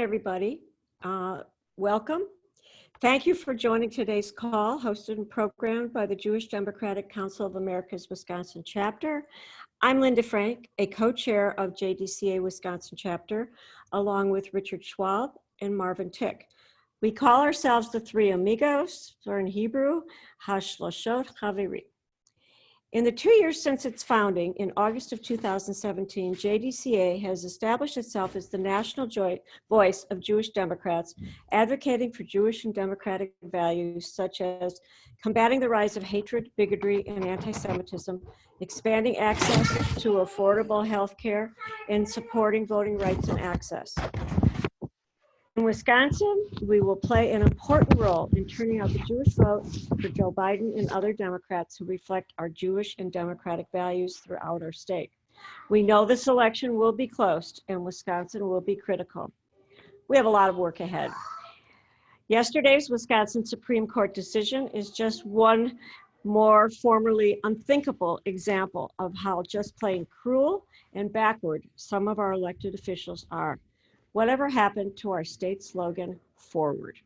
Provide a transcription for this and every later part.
everybody. Welcome. Thank you for joining today's call, hosted and programmed by the Jewish Democratic Council of America's Wisconsin chapter. I'm Linda Frank, a co-chair of JDCA Wisconsin chapter, along with Richard Schwalb and Marvin Tick. We call ourselves the Three Amigos, or in Hebrew, Hashloshot Chaviri. In the 2 years since its founding, in August of 2017, JDCA has established itself as the national voice of Jewish Democrats, advocating for Jewish and democratic values such as combating the rise of hatred, bigotry, and anti-Semitism, expanding access to affordable health care, and supporting voting rights and access. In Wisconsin, we will play an important role in turning out the Jewish vote for Joe Biden and other Democrats who reflect our Jewish and democratic values throughout our state. We know this election will be close and Wisconsin will be critical. We have a lot of work ahead. Yesterday's Wisconsin Supreme Court decision is just one more formerly unthinkable example of how just plain cruel and backward some of our elected officials are. Whatever happened to our state slogan, forward?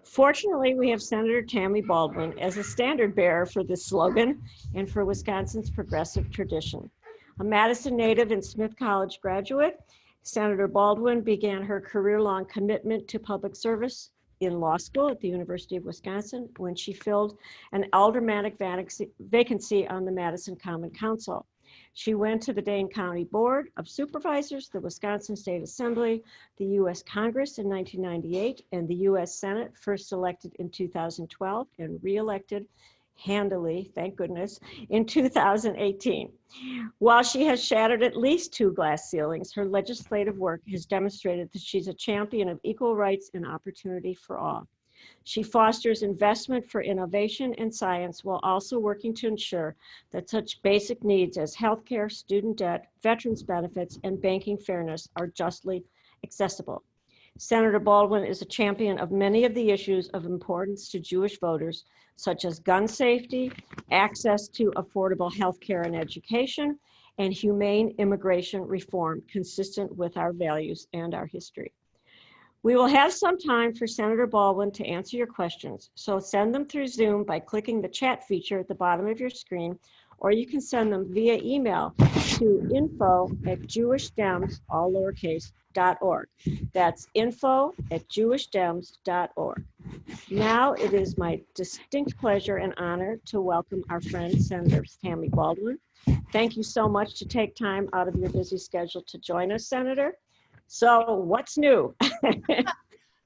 Fortunately, we have Senator Tammy Baldwin as a standard bearer for this slogan and for Wisconsin's progressive tradition. A Madison native and Smith College graduate, Senator Baldwin began her career-long commitment to public service in law school at the University of Wisconsin when she filled an aldermanic vacancy on the Madison Common Council. She went to the Dane County Board of Supervisors, the Wisconsin State Assembly, the U.S. Congress in 1998, and the U.S. Senate, first elected in 2012 and re-elected handily, thank goodness, in 2018. While she has shattered at least 2 glass ceilings, her legislative work has demonstrated that she's a champion of equal rights and opportunity for all. She fosters investment for innovation and science while also working to ensure that such basic needs as healthcare, student debt, veterans benefits, and banking fairness are justly accessible. Senator Baldwin is a champion of many of the issues of importance to Jewish voters, such as gun safety, access to affordable healthcare and education, and humane immigration reform consistent with our values and our history. We will have some time for Senator Baldwin to answer your questions, so send them through Zoom by clicking the chat feature at the bottom of your screen, or you can send them via email to info@jewishdem's, all lowercase, .org. That's info@jewishdem's.org. Now it is my distinct pleasure and honor to welcome our friend, Senator Tammy Baldwin. Thank you so much to take time out of your busy schedule to join us, Senator. So what's new? Thank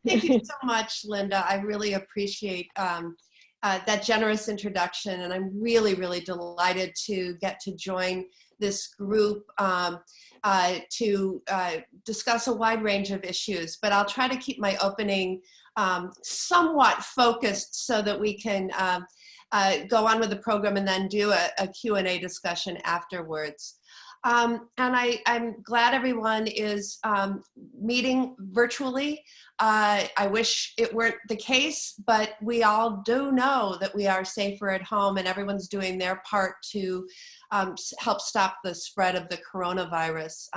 you so much, Linda. I really appreciate that generous introduction, and I'm really, really delighted to get to join this group to discuss a wide range of issues. But I'll try to keep my opening somewhat focused so that we can go on with the program and then do a Q&A discussion afterwards. And I'm glad everyone is meeting virtually. I wish it weren't the case, but we all do know that we are safer at home and everyone's doing their part to help stop the spread of the coronavirus.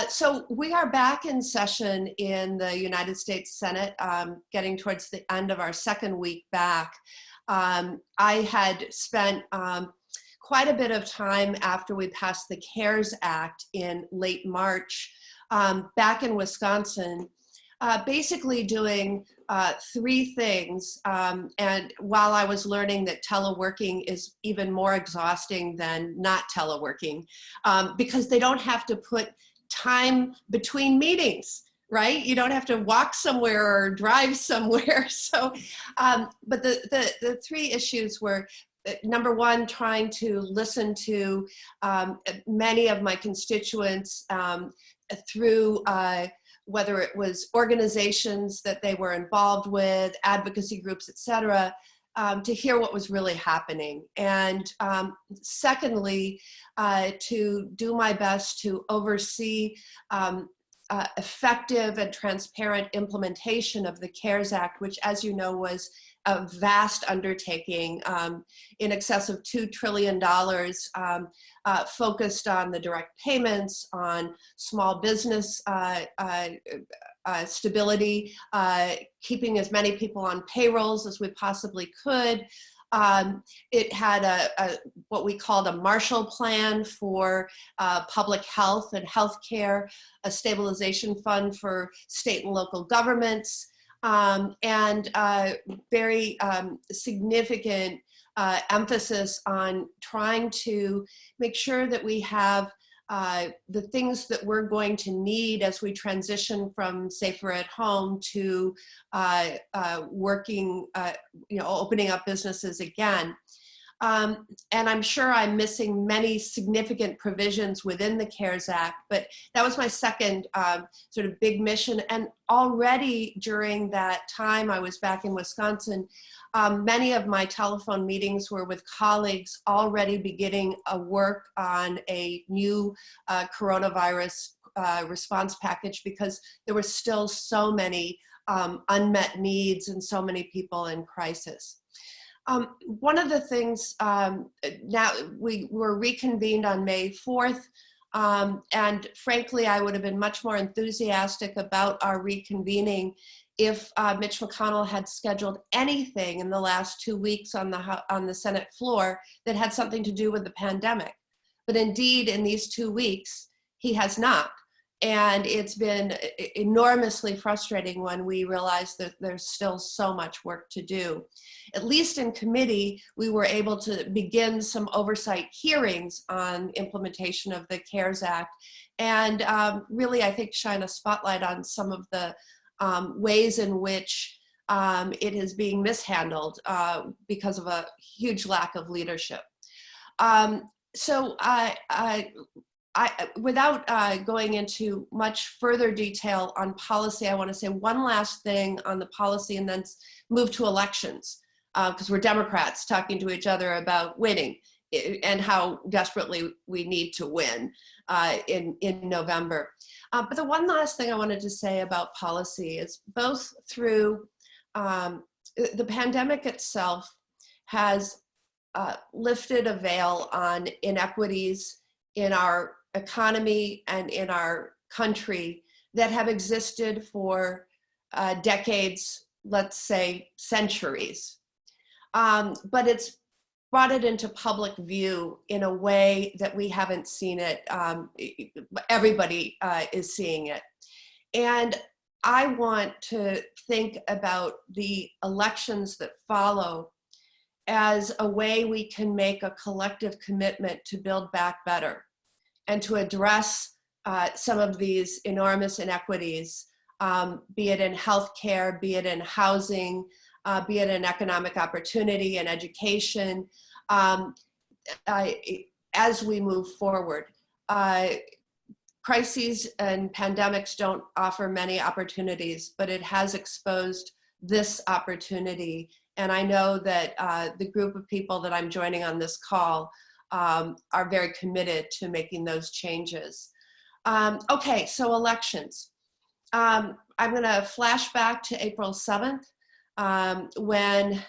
So we are back in session in the United States Senate, getting towards the end of our second week back. I had spent quite a bit of time after we passed the CARES Act in late March, back in Wisconsin, basically doing 3 things. And while I was learning that teleworking is even more exhausting than not teleworking, because they don't have to put time between meetings, right? You don't have to walk somewhere or drive somewhere. So, but the 3 issues were, number one, trying to listen to many of my constituents through whether it was organizations that they were involved with, advocacy groups, et cetera, to hear what was really happening. And secondly, to do my best to oversee effective and transparent implementation of the CARES Act, which, as you know, was a vast undertaking in excess of $2 trillion focused on the direct payments, on small business stability, keeping as many people on payrolls as we possibly could. It had what we called a Marshall Plan for public health and healthcare, a stabilization fund for state and local governments, and very significant emphasis on trying to make sure that we have the things that we're going to need as we transition from safer at home to working, opening up businesses again. And I'm sure I'm missing many significant provisions within the CARES Act, but that was my second sort of big mission. And already during that time I was back in Wisconsin, many of my telephone meetings were with colleagues already beginning a work on a new coronavirus response package, because there were still so many unmet needs and so many people in crisis. One of the things, now we were reconvened on May 4th, and frankly, I would have been much more enthusiastic about our reconvening if Mitch McConnell had scheduled anything in the last 2 weeks on the Senate floor that had something to do with the pandemic. But indeed, in these 2 weeks, he has not. And it's been enormously frustrating when we realize that there's still so much work to do. At least in committee, we were able to begin some oversight hearings on implementation of the CARES Act, and really, I think, shine a spotlight on some of the ways in which it is being mishandled because of a huge lack of leadership. Without going into much further detail on policy, I want to say one last thing on the policy and then move to elections, because we're Democrats talking to each other about winning and how desperately we need to win in November. But the one last thing I wanted to say about policy is both through the pandemic itself has lifted a veil on inequities in our economy and in our country that have existed for decades, let's say centuries. But it's brought it into public view in a way that we haven't seen it. Everybody is seeing it. And I want to think about the elections that follow as a way we can make a collective commitment to build back better and to address some of these enormous inequities, be it in healthcare, be it in housing, be it in economic opportunity and education, as we move forward. Crises and pandemics don't offer many opportunities, but it has exposed this opportunity. And I know that the group of people that I'm joining on this call are very committed to making those changes. Okay, so elections. I'm going to flash back to April 7th when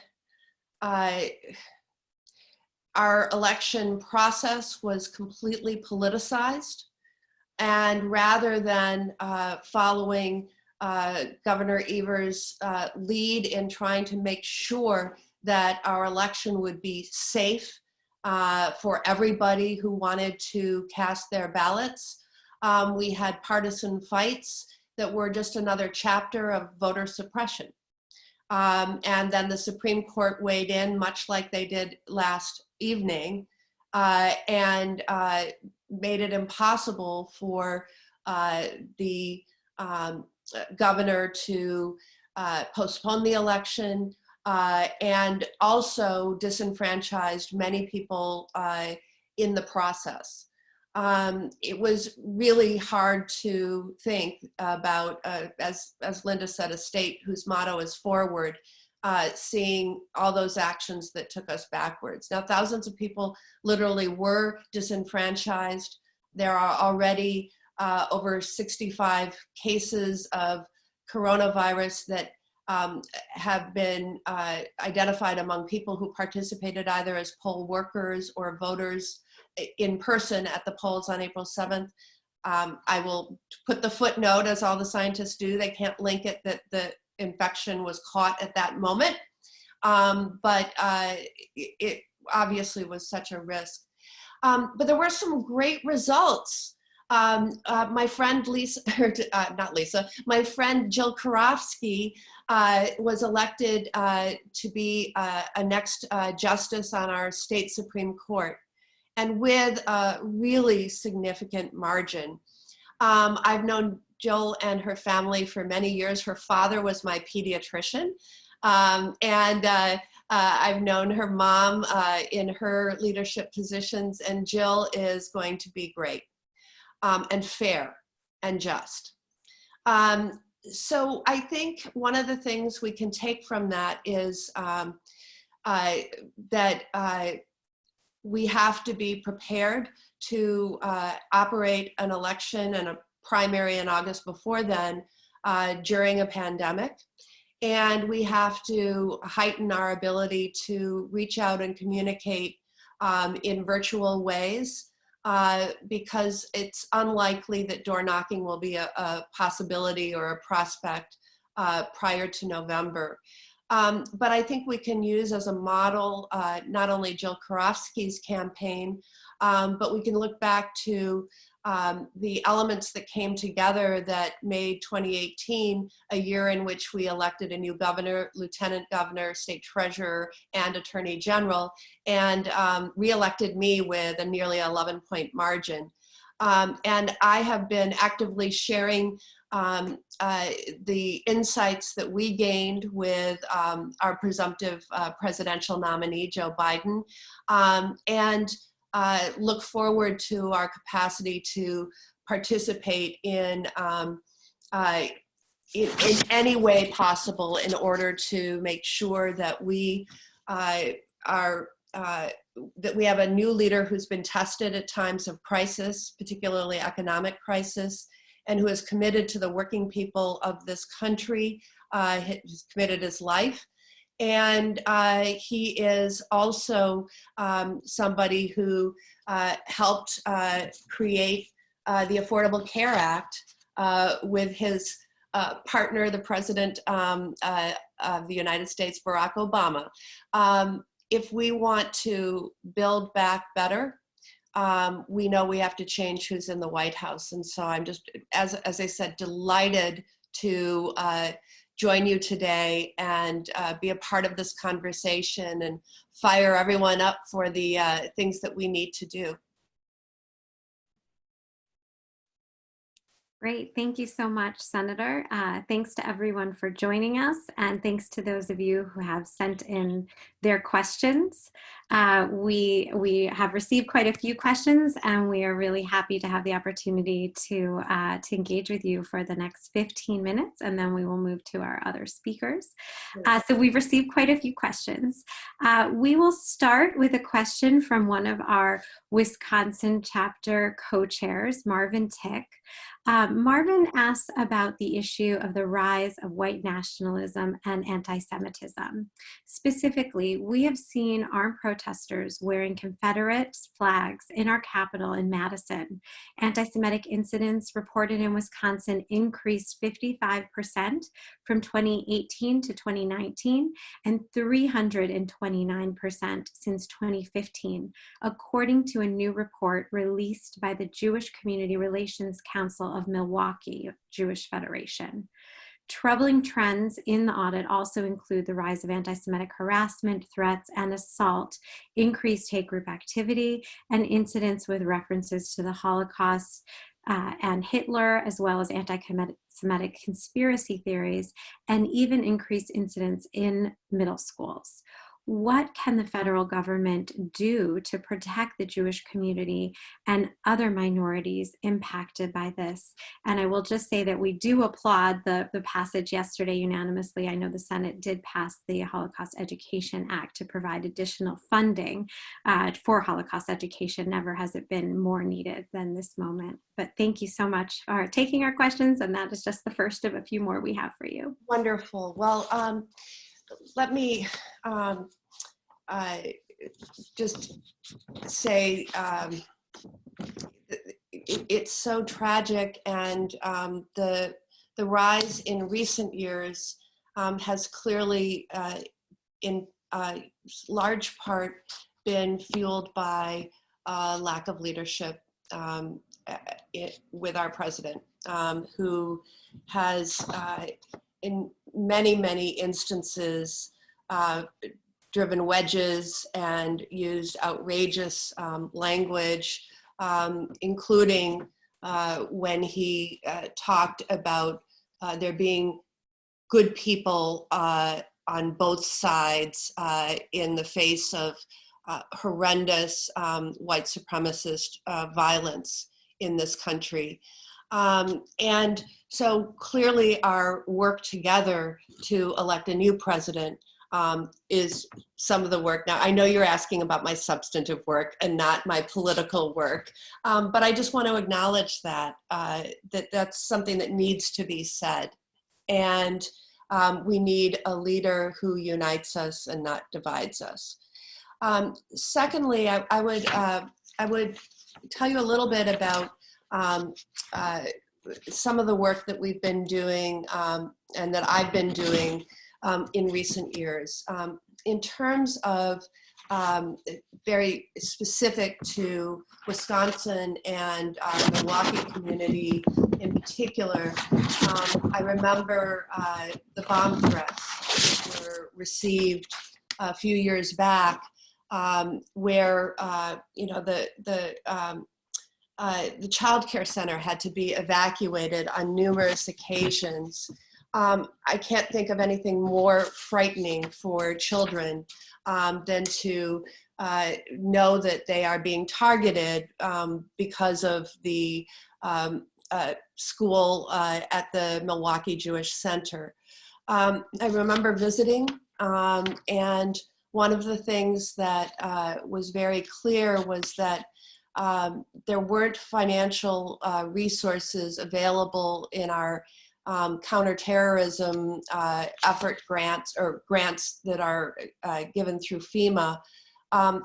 our election process was completely politicized. And rather than following Governor Evers' lead in trying to make sure that our election would be safe for everybody who wanted to cast their ballots, we had partisan fights that were just another chapter of voter suppression. And then the Supreme Court weighed in, much like they did last evening, and made it impossible for the governor to postpone the election, and also disenfranchised many people in the process. It was really hard to think about, as Linda said, a state whose motto is forward, seeing all those actions that took us backwards. Now, thousands of people literally were disenfranchised. There are already over 65 cases of coronavirus that have been identified among people who participated either as poll workers or voters in person at the polls on April 7th. I will put the footnote, as all the scientists do. They can't link it that the infection was caught at that moment, but it obviously was such a risk. But there were some great results. My friend my friend Jill Karofsky was elected to be a next justice on our state Supreme Court, and with a really significant margin. I've known Jill and her family for many years. Her father was my pediatrician, and I've known her mom in her leadership positions, and Jill is going to be great. And fair and just. So I think one of the things we can take from that is that we have to be prepared to operate an election and a primary in August before then during a pandemic. And we have to heighten our ability to reach out and communicate in virtual ways. Because it's unlikely that door knocking will be a possibility or a prospect prior to November. But I think we can use as a model not only Jill Karofsky's campaign, but we can look back to the elements that came together that made 2018 a year in which we elected a new governor, lieutenant governor, state treasurer, and attorney general, and re-elected me with a nearly 11-point margin. And I have been actively sharing the insights that we gained with our presumptive presidential nominee, Joe Biden, and look forward to our capacity to participate in any way possible in order to make sure that we that we have a new leader who's been tested at times of crisis, particularly economic crisis, and who is committed to the working people of this country. He's committed his life. And he is also somebody who helped create the Affordable Care Act with his partner, the President of the United States, Barack Obama. If we want to build back better, we know we have to change who's in the White House. And so I'm just, as I said, delighted to join you today and be a part of this conversation and fire everyone up for the things that we need to do. Great. Thank you so much, Senator. Thanks to everyone for joining us, and thanks to those of you who have sent in their questions. We have received quite a few questions, and we are really happy to have the opportunity to engage with you for the next 15 minutes, and then we will move to our other speakers. So we've received quite a few questions. We will start with a question from one of our Wisconsin chapter co-chairs, Marvin Tick. Marvin asks about the issue of the rise of white nationalism and anti-Semitism. Specifically, we have seen armed protesters wearing Confederate flags in our capital in Madison. Anti-Semitic incidents reported in Wisconsin increased 55% from 2018 to 2019 and 329% since 2015, according to a new report released by the Jewish Community Relations Council of Milwaukee Jewish Federation. Troubling trends in the audit also include the rise of anti-Semitic harassment, threats, and assault, increased hate group activity, and incidents with references to the Holocaust and Hitler, as well as anti-Semitic conspiracy theories, and even increased incidents in middle schools. what can the federal government do to protect the Jewish community and other minorities impacted by this? And I will just say that we do applaud the passage yesterday unanimously. I know the Senate did pass the Holocaust Education Act to provide additional funding for Holocaust education. Never has it been more needed than this moment. But thank you so much for taking our questions, and that is just the first of a few more we have for you. Wonderful. Well, let me just say it's so tragic, and the rise in recent years has clearly, in large part, been fueled by lack of leadership with our president, who has, in many instances, driven wedges and used outrageous language, including when he talked about there being good people on both sides in the face of horrendous white supremacist violence in this country. And so clearly our work together to elect a new president is some of the work. Now, I know you're asking about my substantive work and not my political work, but I just want to acknowledge that, that's something that needs to be said. And we need a leader who unites us and not divides us. Secondly, I would tell you a little bit about some of the work that we've been doing and that I've been doing in recent years. In terms of very specific to Wisconsin and the Milwaukee community in particular, I remember the bomb threats that were received a few years back, where the child care center had to be evacuated on numerous occasions. I can't think of anything more frightening for children than to know that they are being targeted because of the school at the Milwaukee Jewish Center. I remember visiting, and one of the things that was very clear was that there weren't financial resources available in our counterterrorism effort grants, or grants that are given through FEMA,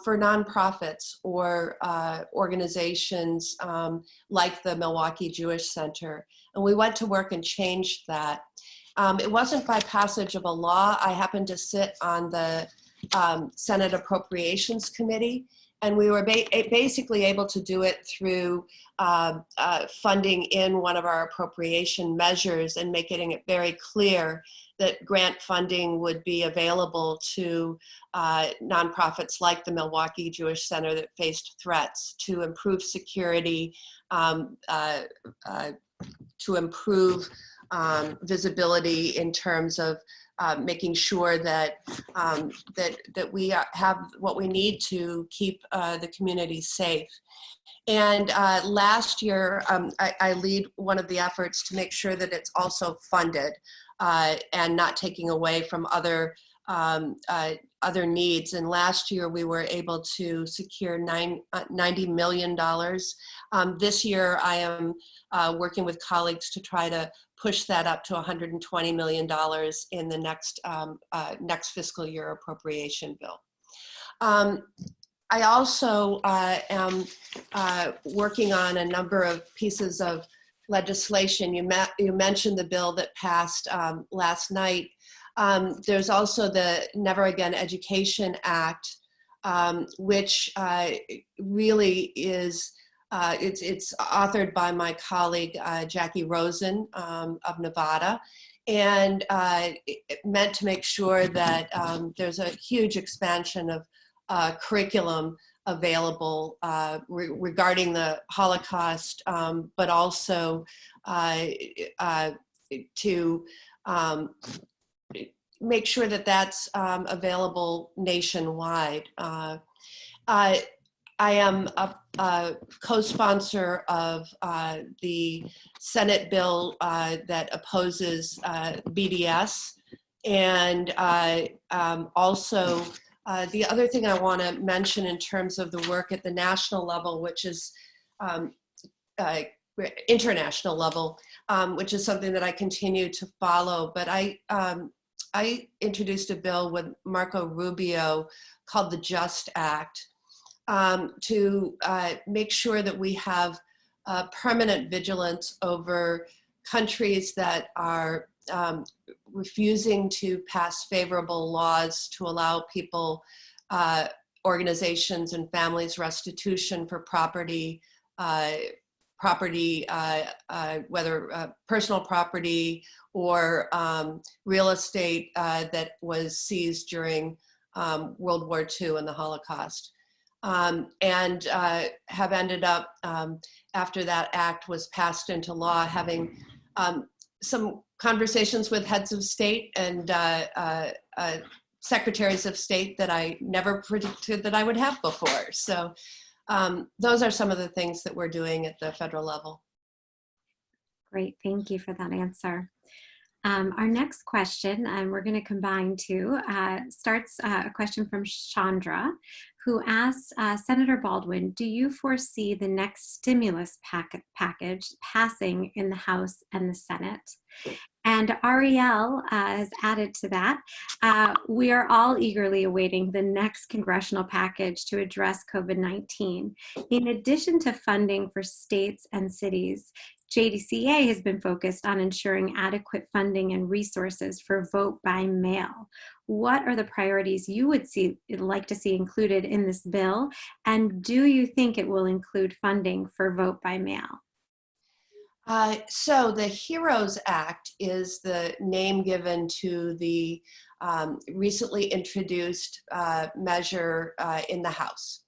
for nonprofits or organizations like the Milwaukee Jewish Center. And we went to work and changed that. It wasn't by passage of a law. I happened to sit on the Senate Appropriations Committee, and we were basically able to do it through funding in one of our appropriation measures and making it very clear that grant funding would be available to nonprofits like the Milwaukee Jewish Center that faced threats, to improve security, to improve visibility in terms of making sure that that we have what we need to keep the community safe. And last year, I lead one of the efforts to make sure that it's also funded and not taking away from other needs. And last year, we were able to secure $90 million. This year, I am working with colleagues to try to push that up to $120 million in the next fiscal year appropriation bill. I also am working on a number of pieces of legislation. You mentioned the bill that passed last night. There's also the Never Again Education Act, which really is, it's authored by my colleague, Jackie Rosen of Nevada, and it meant to make sure that there's a huge expansion of curriculum available regarding the Holocaust, but also to make sure that that's available nationwide. I am a co-sponsor of the Senate bill that opposes BDS. And also, the other thing I want to mention in terms of the work at the national level, which is international level, which is something that I continue to follow. But I introduced a bill with Marco Rubio called the JUST Act, to make sure that we have permanent vigilance over countries that are refusing to pass favorable laws to allow people, organizations and families restitution for property, whether personal property or real estate that was seized during World War II and the Holocaust. And have ended up, after that act was passed into law, having some conversations with heads of state and secretaries of state that I never predicted that I would have before. So those are some of the things that we're doing at the federal level. Great, thank you for that answer. Our next question, and we're going to combine two, starts a question from Chandra, who asks, Senator Baldwin, do you foresee the next stimulus package passing in the House and the Senate? And Ariel has added to that, we are all eagerly awaiting the next congressional package to address COVID-19. In addition to funding for states and cities, JDCA has been focused on ensuring adequate funding and resources for vote by mail. What are the priorities you would like to see included in this bill? And do you think it will include funding for vote by mail? So the HEROES Act is the name given to the recently introduced measure in the House.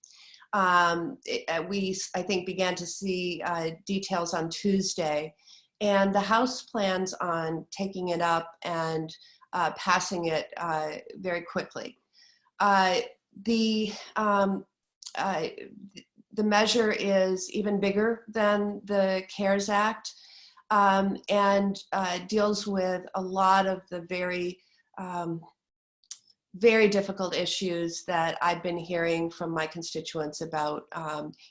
We, I think, began to see details on Tuesday, and the House plans on taking it up and passing it very quickly. The measure is even bigger than the CARES Act, and deals with a lot of the very difficult issues that I've been hearing from my constituents about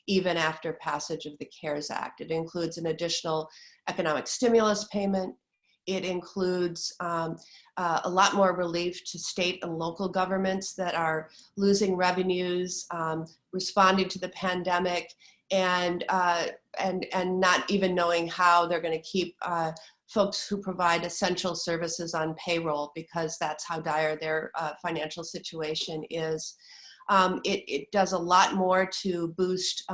even after passage of the CARES Act. It includes an additional economic stimulus payment. It includes a lot more relief to state and local governments that are losing revenues, responding to the pandemic, and not even knowing how they're going to keep folks who provide essential services on payroll, because that's how dire their financial situation is. It does a lot more to boost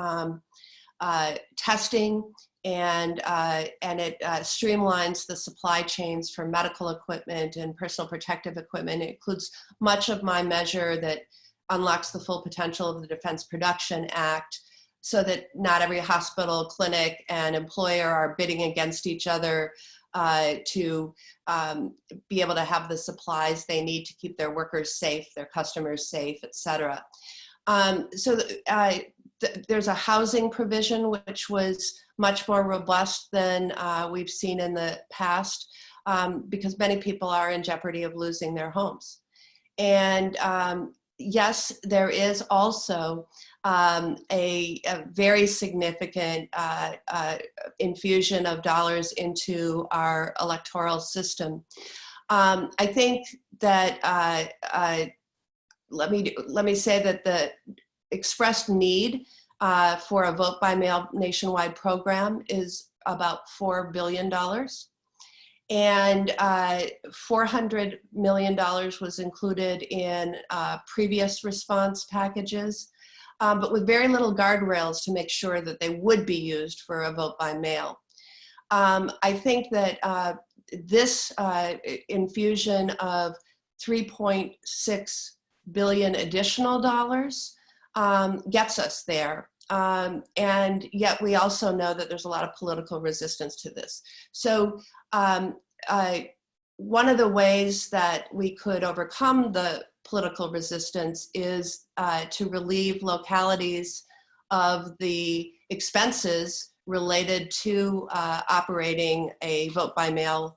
testing, and it streamlines the supply chains for medical equipment and personal protective equipment. It includes much of my measure that unlocks the full potential of the Defense Production Act, so that not every hospital, clinic, and employer are bidding against each other to be able to have the supplies they need to keep their workers safe, their customers safe, et cetera. There's a housing provision which was much more robust than we've seen in the past, because many people are in jeopardy of losing their homes. And yes, there is also a very significant infusion of dollars into our electoral system. I think that let me say that the expressed need for a vote by mail nationwide program is about $4 billion. And $400 million was included in previous response packages, but with very little guardrails to make sure that they would be used for a vote by mail. I think that this infusion of $3.6 billion additional dollars gets us there. And yet we also know that there's a lot of political resistance to this. So one of the ways that we could overcome the political resistance is to relieve localities of the expenses related to operating a vote-by-mail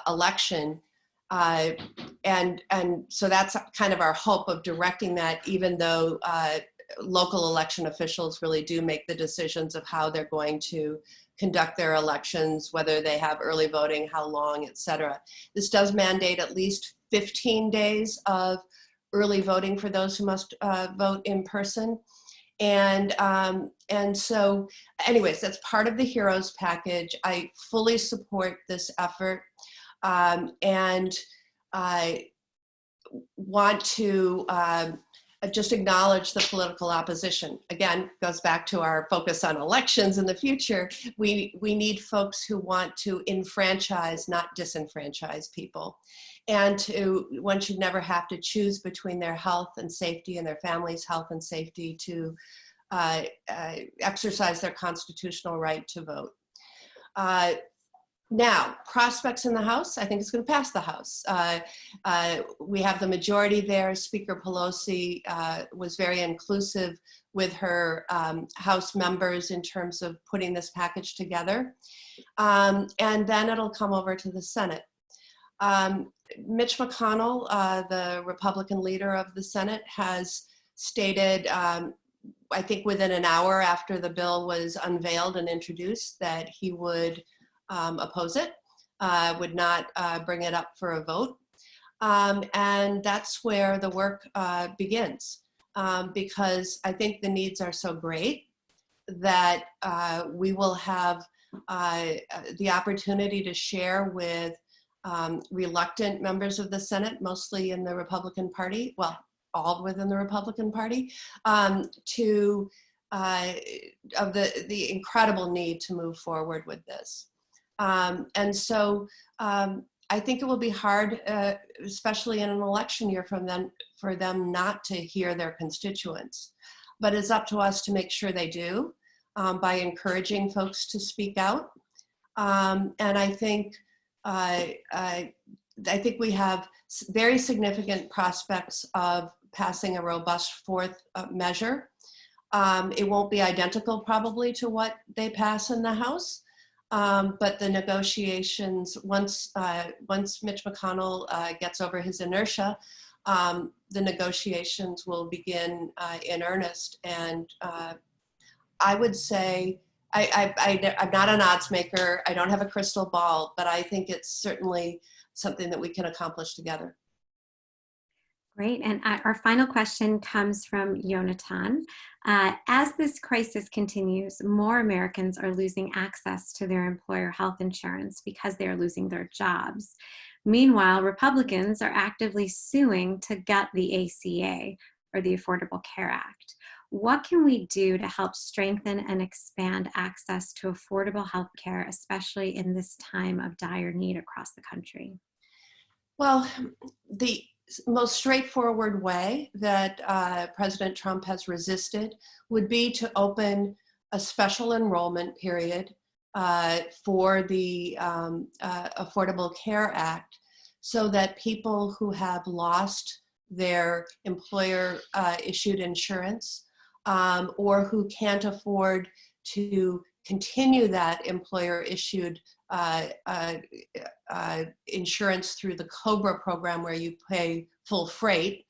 election. And so that's kind of our hope of directing that, even though local election officials really do make the decisions of how they're going to conduct their elections, whether they have early voting, how long, et cetera. This does mandate at least 15 days of early voting for those who must vote in person. And so anyways, that's part of the HEROES package. I fully support this effort. And I want to just acknowledge the political opposition. Again, goes back to our focus on elections in the future. We need folks who want to enfranchise, not disenfranchise people. And one should never have to choose between their health and safety and their family's health and safety to exercise their constitutional right to vote. Now, prospects in the House, I think it's going to pass the House. We have the majority there. Speaker Pelosi was very inclusive with her House members in terms of putting this package together. And then it'll come over to the Senate. Mitch McConnell, the Republican leader of the Senate, has stated, I think within an hour after the bill was unveiled and introduced, that he would oppose it, would not bring it up for a vote. And that's where the work begins, because I think the needs are so great that we will have the opportunity to share with reluctant members of the Senate, mostly in the Republican Party, well, all within the Republican Party, of the incredible need to move forward with this. And so I think it will be hard, especially in an election year, for them not to hear their constituents. But it's up to us to make sure they do by encouraging folks to speak out. And I think we have very significant prospects of passing a robust fourth measure. It won't be identical probably to what they pass in the House. But the negotiations, once Mitch McConnell gets over his inertia, the negotiations will begin in earnest. And I would say, I'm not an odds maker, I don't have a crystal ball, but I think it's certainly something that we can accomplish together. Great, and our final question comes from Jonathan. As this crisis continues, more Americans are losing access to their employer health insurance because they are losing their jobs. Meanwhile, Republicans are actively suing to gut the ACA, or the Affordable Care Act. What can we do to help strengthen and expand access to affordable health care, especially in this time of dire need across the country? Well, the most straightforward way that President Trump has resisted would be to open a special enrollment period for the Affordable Care Act, so that people who have lost their employer issued insurance or who can't afford to continue that employer issued insurance through the COBRA program, where you pay full freight,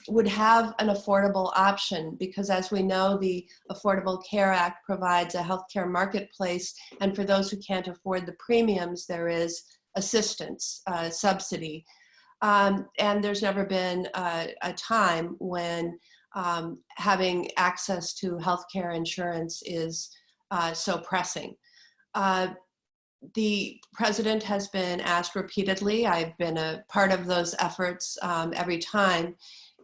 would have an affordable option. Because as we know, the Affordable Care Act provides a healthcare marketplace, and for those who can't afford the premiums, there is assistance, subsidy. And there's never been a time when having access to healthcare insurance is so pressing. The president has been asked repeatedly, I've been a part of those efforts every time,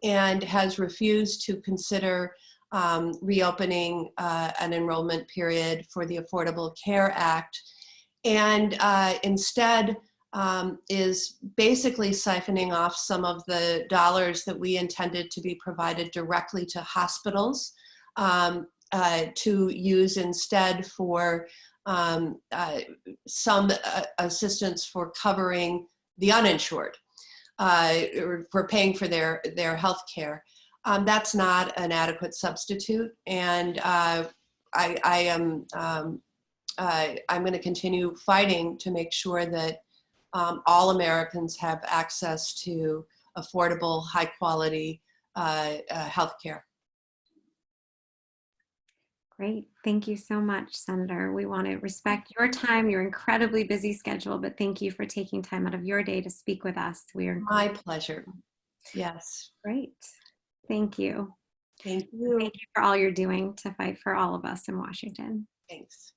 and has refused to consider reopening an enrollment period for the Affordable Care Act, and instead is basically siphoning off some of the dollars that we intended to be provided directly to hospitals to use instead for some assistance for covering the uninsured, or for paying for their health care. That's not an adequate substitute, and I'm going to continue fighting to make sure that all Americans have access to affordable, high-quality health care. Great. Thank you so much, Senator. We want to respect your time, your incredibly busy schedule, but thank you for taking time out of your day to speak with us. We are My pleasure. Yes. Great. Thank you. Thank you. Thank you for all you're doing to fight for all of us in Washington. Thanks.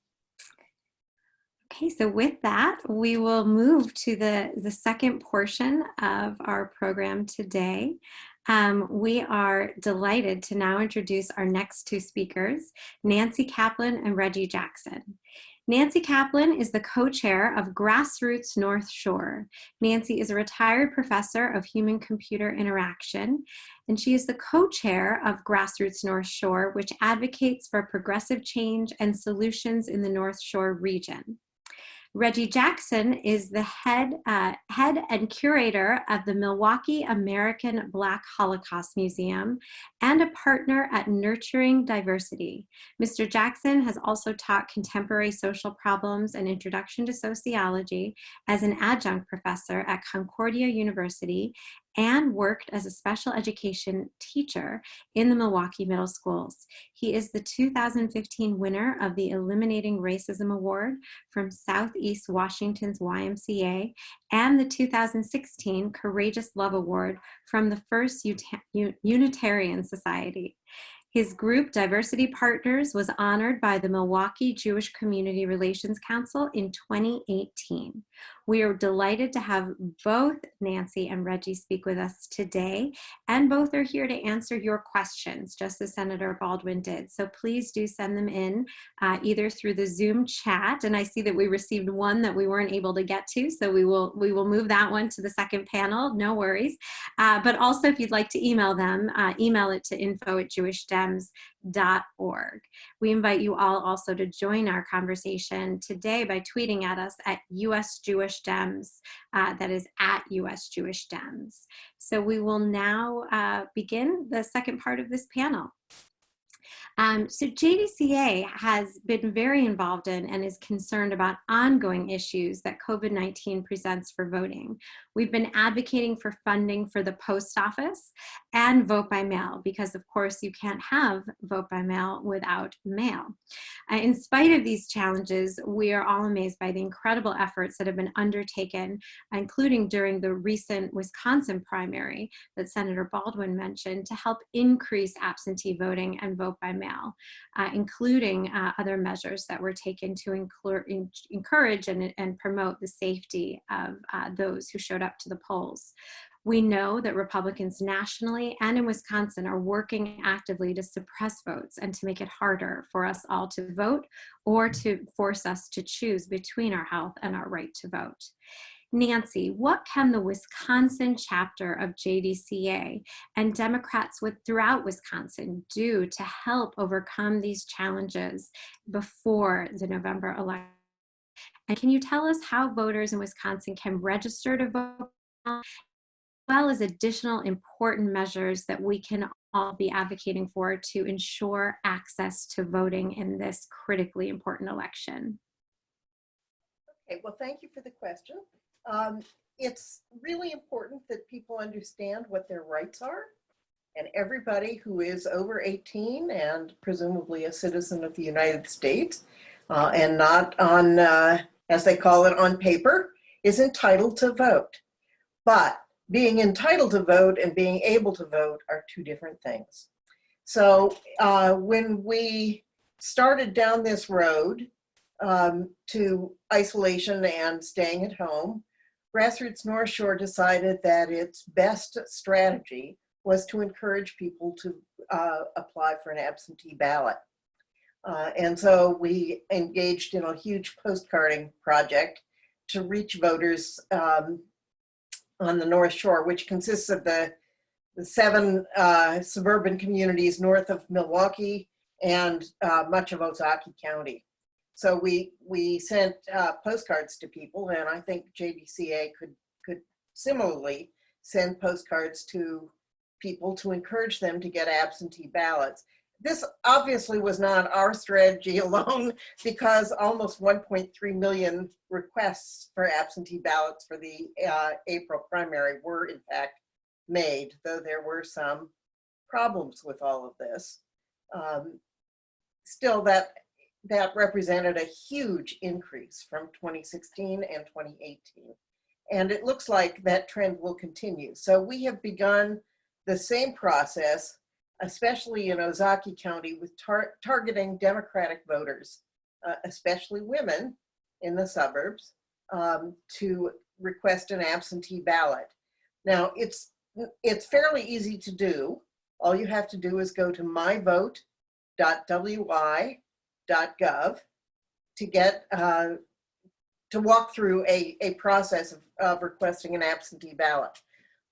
Okay, so with that, we will move to the second portion of our program today. We are delighted to now introduce our next two speakers, Nancy Kaplan and Reggie Jackson. Nancy Kaplan is the co-chair of Grassroots North Shore. Nancy is a retired professor of human-computer interaction, and she is the co-chair of Grassroots North Shore, which advocates for progressive change and solutions in the North Shore region. Reggie Jackson is the head and curator of the Milwaukee American Black Holocaust Museum and a partner at Nurturing Diversity. Mr. Jackson has also taught contemporary social problems and introduction to sociology as an adjunct professor at Concordia University and worked as a special education teacher in the Milwaukee Middle Schools. He is the 2015 winner of the Eliminating Racism Award from Southeast Washington's YMCA and the 2016 Courageous Love Award from the First Unitarian Society. His group, Diversity Partners, was honored by the Milwaukee Jewish Community Relations Council in 2018. We are delighted to have both Nancy and Reggie speak with us today, and both are here to answer your questions, just as Senator Baldwin did. So please do send them in either through the Zoom chat, and I see that we received one that we weren't able to get to, so we will move that one to the second panel, no worries. But also, if you'd like to email them, email it to info@jewishdems.org. We invite you all also to join our conversation today by tweeting at us at US Jewish Dems, that is at US Jewish Dems. So we will now begin the second part of this panel. So JDCA has been very involved in and is concerned about ongoing issues that COVID-19 presents for voting. We've been advocating for funding for the post office and vote by mail, because of course you can't have vote by mail without mail. In spite of these challenges, we are all amazed by the incredible efforts that have been undertaken, including during the recent Wisconsin primary that Senator Baldwin mentioned, to help increase absentee voting and vote by mail, including other measures that were taken to encourage and promote the safety of those who showed up to the polls. We know that Republicans nationally and in Wisconsin are working actively to suppress votes and to make it harder for us all to vote, or to force us to choose between our health and our right to vote. Nancy, what can the Wisconsin chapter of JDCA and Democrats throughout Wisconsin do to help overcome these challenges before the November election? And can you tell us how voters in Wisconsin can register to vote, as well as additional important measures that we can all be advocating for to ensure access to voting in this critically important election? Okay, well, thank you for the question. It's really important that people understand what their rights are, and everybody who is over 18 and presumably a citizen of the United States and not on, as they call it, on paper, is entitled to vote. But being entitled to vote and being able to vote are two different things. So when we started down this road to isolation and staying at home, Grassroots North Shore decided that its best strategy was to encourage people to apply for an absentee ballot. And so we engaged in a huge postcarding project to reach voters on the North Shore, which consists of the 7 suburban communities north of Milwaukee and much of Ozaukee County. So we sent postcards to people, and I think JDCA could similarly send postcards to people to encourage them to get absentee ballots. This obviously was not our strategy alone, because almost 1.3 million requests for absentee ballots for the April primary were in fact made, though there were some problems with all of this. Still, that represented a huge increase from 2016 and 2018. And it looks like that trend will continue. So we have begun the same process, especially in Ozaukee County, with targeting Democratic voters, especially women in the suburbs, to request an absentee ballot. Now, it's fairly easy to do. All you have to do is go to myvote.wy.gov to get to walk through a process of requesting an absentee ballot.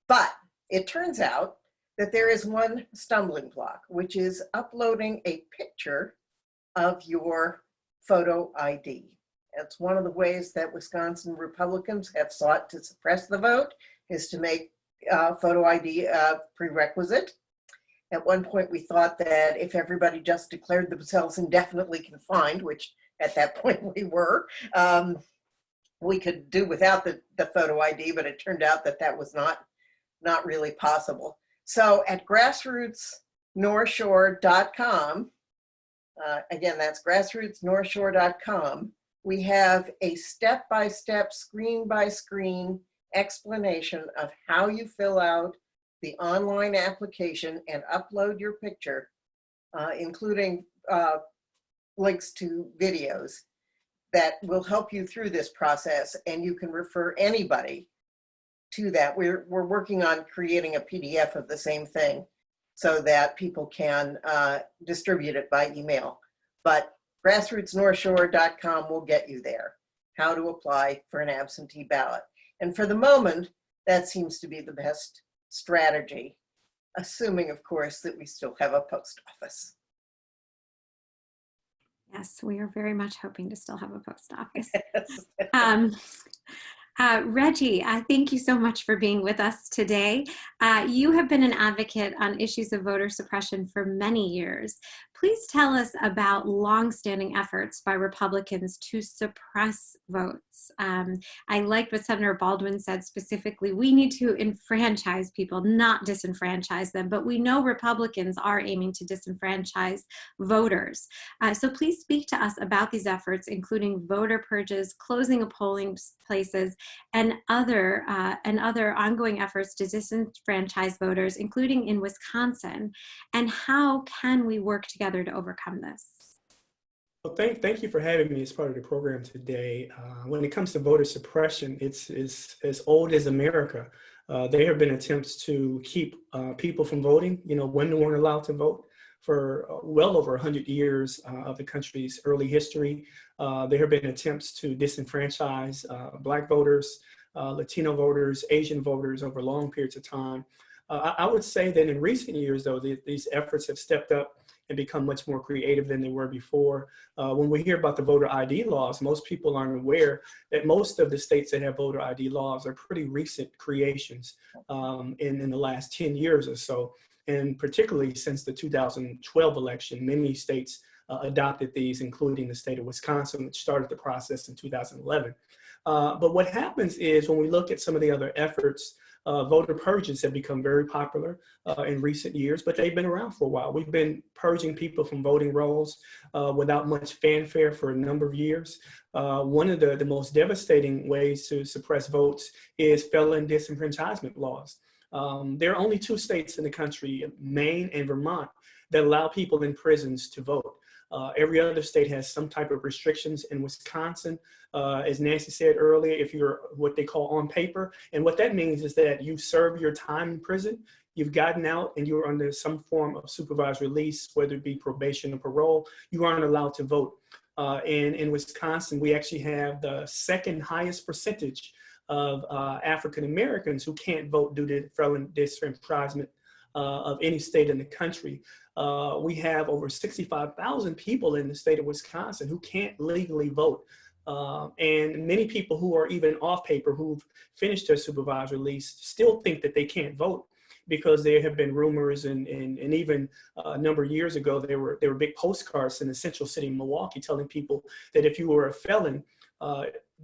But it turns out that there is one stumbling block, which is uploading a picture of your photo ID. It's one of the ways that Wisconsin Republicans have sought to suppress the vote, is to make photo ID a prerequisite. At one point, we thought that if everybody just declared themselves indefinitely confined, which at that point we were, we could do without the photo ID, but it turned out that that was not really possible. So at grassrootsnorthshore.com, again, that's grassrootsnorthshore.com, we have a step-by-step, screen-by-screen explanation of how you fill out the online application and upload your picture, including links to videos that will help you through this process, and you can refer anybody to that. We're working on creating a PDF of the same thing so that people can distribute it by email. But grassrootsnorthshore.com will get you there, how to apply for an absentee ballot. And for the moment, that seems to be the best strategy, assuming, of course, that we still have a post office. Yes, we are very much hoping to still have a post office. Yes. Reggie, thank you so much for being with us today. You have been an advocate on issues of voter suppression for many years. Please tell us about longstanding efforts by Republicans to suppress votes. I liked what Senator Baldwin said specifically. We need to enfranchise people, not disenfranchise them, but we know Republicans are aiming to disenfranchise voters. So please speak to us about these efforts, including voter purges, closing of polling places, and other ongoing efforts to disenfranchise voters, including in Wisconsin. And how can we work together to overcome this? Well, thank you for having me as part of the program today. When it comes to voter suppression, it's as old as America. There have been attempts to keep people from voting, when they weren't allowed to vote, for well over 100 years of the country's early history. There have been attempts to disenfranchise Black voters, Latino voters, Asian voters over long periods of time. I would say that in recent years, though, these efforts have stepped up and become much more creative than they were before. When we hear about the voter ID laws, most people aren't aware that most of the states that have voter ID laws are pretty recent creations in the last 10 years or so. And particularly since the 2012 election, many states adopted these, including the state of Wisconsin, which started the process in 2011. But what happens is when we look at some of the other efforts, voter purges have become very popular in recent years, but they've been around for a while. We've been purging people from voting rolls without much fanfare for a number of years. One of the most devastating ways to suppress votes is felon disenfranchisement laws. There are only 2 states in the country, Maine and Vermont, that allow people in prisons to vote. Every other state has some type of restrictions. In Wisconsin, as Nancy said earlier, if you're what they call on paper, and what that means is that you serve your time in prison, you've gotten out and you're under some form of supervised release, whether it be probation or parole, you aren't allowed to vote. And in Wisconsin, we actually have the second highest percentage of African Americans who can't vote due to felon disenfranchisement of any state in the country. We have over 65,000 people in the state of Wisconsin who can't legally vote. And many people who are even off paper, who've finished their supervised release, still think that they can't vote because there have been rumors and even a number of years ago, there were big postcards in the central city of Milwaukee telling people that if you were a felon,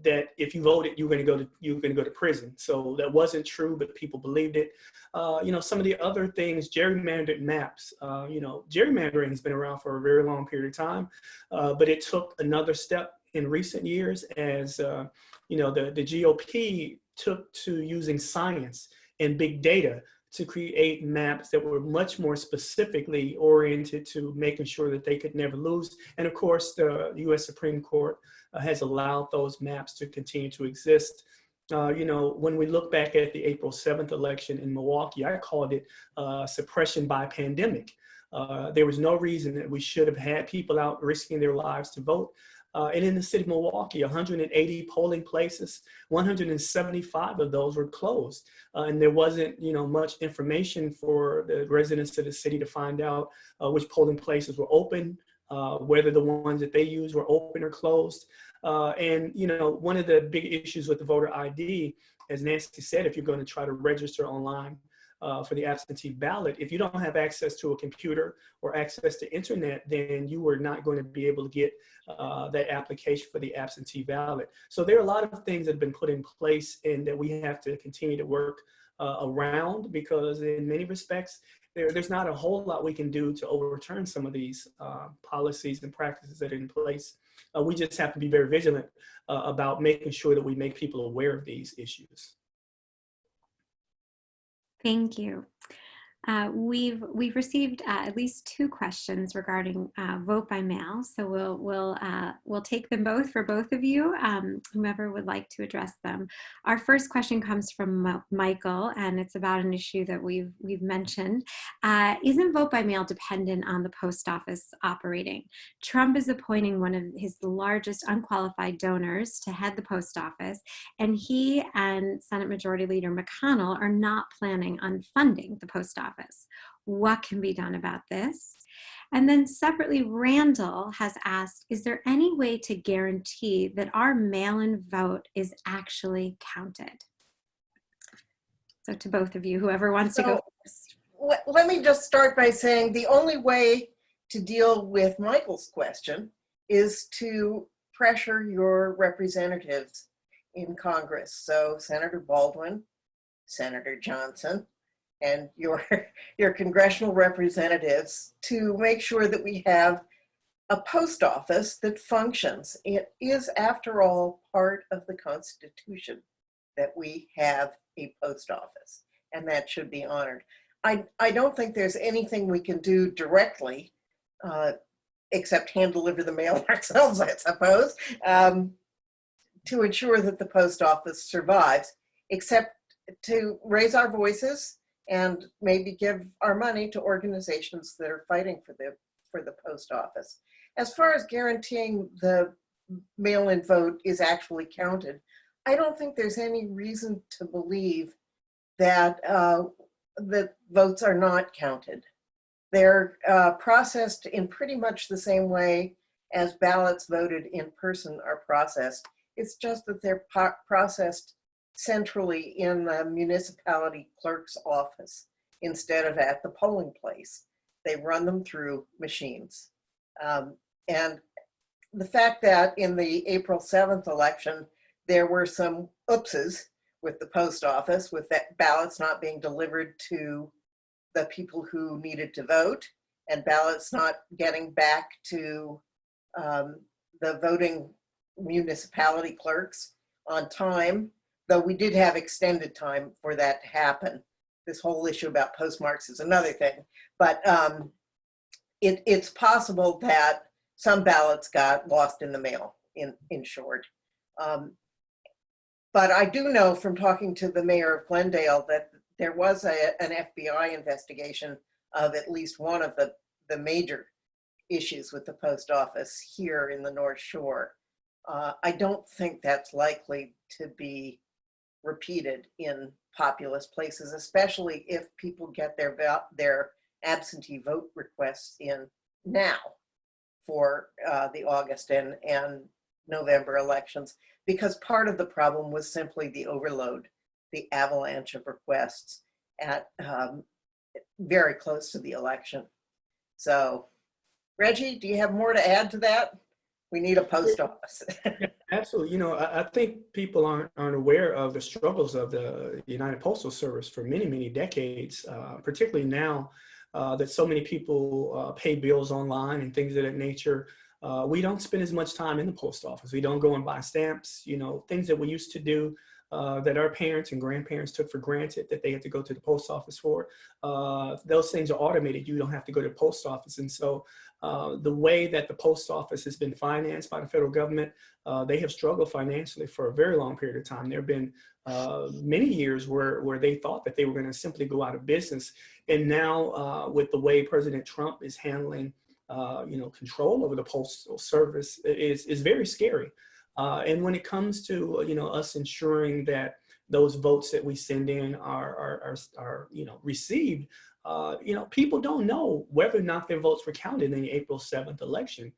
that if you voted, you're going to go to prison. So that wasn't true, but people believed it. Some of the other things, gerrymandered maps. Gerrymandering has been around for a very long period of time, but it took another step in recent years as the GOP took to using science and big data to create maps that were much more specifically oriented to making sure that they could never lose. And of course, the U.S. Supreme Court has allowed those maps to continue to exist. When we look back at the April 7th election in Milwaukee, I called it suppression by pandemic. There was no reason that we should have had people out risking their lives to vote. And in the city of Milwaukee, 180 polling places, 175 of those were closed. And there wasn't, much information for the residents of the city to find out which polling places were open, whether the ones that they used were open or closed. And one of the big issues with the voter ID, as Nancy said, if you're going to try to register online for the absentee ballot, if you don't have access to a computer or access to internet, then you are not going to be able to get that application for the absentee ballot. So there are a lot of things that have been put in place and that we have to continue to work around, because in many respects, there's not a whole lot we can do to overturn some of these policies and practices that are in place. We just have to be very vigilant about making sure that we make people aware of these issues. Thank you. We've received at least 2 questions regarding vote by mail, so we'll take them both for both of you, whomever would like to address them. Our first question comes from Michael, and it's about an issue that we've mentioned. Isn't vote by mail dependent on the post office operating? Trump is appointing one of his largest unqualified donors to head the post office, and he and Senate Majority Leader McConnell are not planning on funding the post office. What can be done about this? And then separately, Randall has asked, is there any way to guarantee that our mail-in vote is actually counted? So to both of you, whoever wants to go first. Let me just start by saying the only way to deal with Michael's question is to pressure your representatives in Congress. So Senator Baldwin, Senator Johnson, and your congressional representatives to make sure that we have a post office that functions. It is, after all, part of the Constitution that we have a post office, and that should be honored. I don't think there's anything we can do directly, except hand deliver the mail ourselves, I suppose, to ensure that the post office survives, except to raise our voices and maybe give our money to organizations that are fighting for the post office. As far as guaranteeing the mail-in vote is actually counted, I don't think there's any reason to believe that the votes are not counted. They're processed in pretty much the same way as ballots voted in person are processed. It's just that they're processed centrally in the municipality clerk's office instead of at the polling place. They run them through machines. And the fact that in the April 7th election, there were some oopses with the post office, with that ballots not being delivered to the people who needed to vote, and ballots not getting back to the voting municipality clerks on time, though we did have extended time for that to happen. This whole issue about postmarks is another thing, but it's possible that some ballots got lost in the mail, in short. But I do know from talking to the mayor of Glendale that there was an FBI investigation of at least one of the major issues with the post office here in the North Shore. I don't think that's likely to be repeated in populous places, especially if people get their absentee vote requests in now for the August and November elections, because part of the problem was simply the overload, the avalanche of requests at very close to the election. So, Reggie, do you have more to add to that? We need a post office. Yeah, absolutely. You know, I think people aren't aware of the struggles of the United Postal Service for many, many decades, particularly now that so many people pay bills online and things of that nature. We don't spend as much time in the post office. We don't go and buy stamps, you know, things that we used to do that our parents and grandparents took for granted that they had to go to the post office for. Those things are automated. You don't have to go to the post office. And so the way that the post office has been financed by the federal government, they have struggled financially for a very long period of time. There have been many years where they thought that they were going to simply go out of business. And now with the way President Trump is handling you know, control over the postal service is very scary. And when it comes to, you know, us ensuring that those votes that we send in are you know, received, you know, people don't know whether or not their votes were counted in the April 7th election.